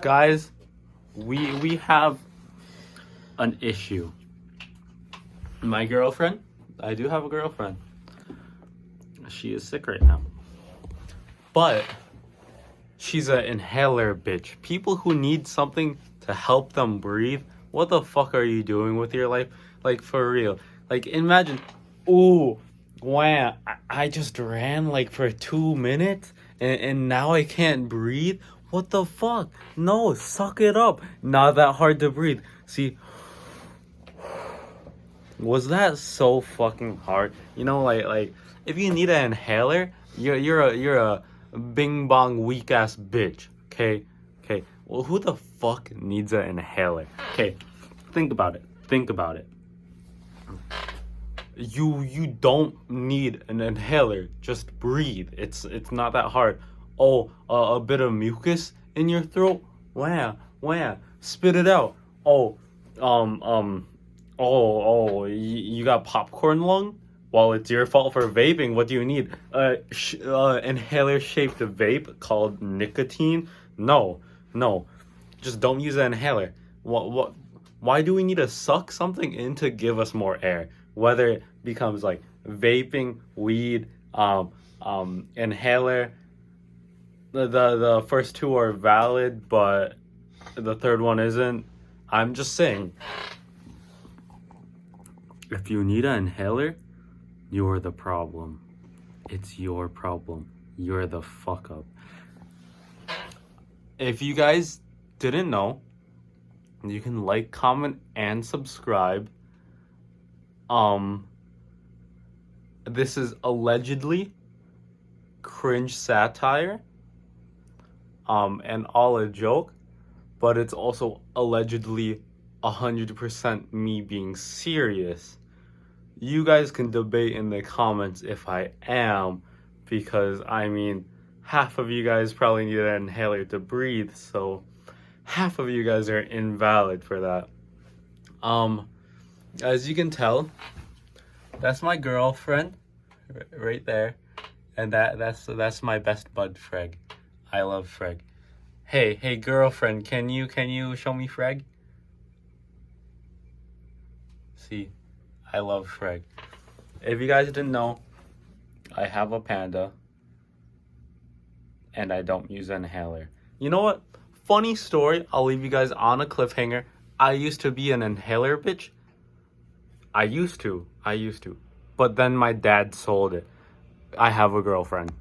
Guys, we have an issue. My girlfriend, I do have a girlfriend. She is sick right now. But she's an inhaler bitch. People who need something to help them breathe, what the fuck are you doing with your life? Like, for real. Like, imagine, ooh, wow, I just ran like for 2 minutes and now I can't breathe? What the fuck? No, suck it up. Not that hard to breathe. See, was that so fucking hard? You know, like if you need an inhaler, you're a bing bong weak ass bitch. Okay, okay. Well, who the fuck needs an inhaler? Okay, think about it. Think about it. You don't need an inhaler. Just breathe. It's not that hard. Oh, a bit of mucus in your throat. Wow. Spit it out. Oh, you got popcorn lung? Well, it's your fault for vaping. What do you need? Inhaler-shaped vape called nicotine? No. Just don't use an inhaler. What? Why do we need to suck something in to give us more air? Whether it becomes like vaping, weed, inhaler. The first two are valid, but the third one isn't. I'm just saying. If you need an inhaler, you're the problem. It's your problem. You're the fuck up. If you guys didn't know, you can like, comment, and subscribe. This is allegedly cringe satire. And all a joke, but it's also allegedly 100% me being serious. You guys can debate in the comments if I am, because I mean, half of you guys probably need an inhaler to breathe, so half of you guys are invalid for that. As you can tell, that's my girlfriend right there, and that's my best bud, Freg. I love Freg. Hey girlfriend, can you show me Freg? See, I love Freg. If you guys didn't know, I have a panda and I don't use an inhaler. You know what? Funny story, I'll leave you guys on a cliffhanger. I used to be an inhaler bitch. I used to. But then my dad sold it. I have a girlfriend.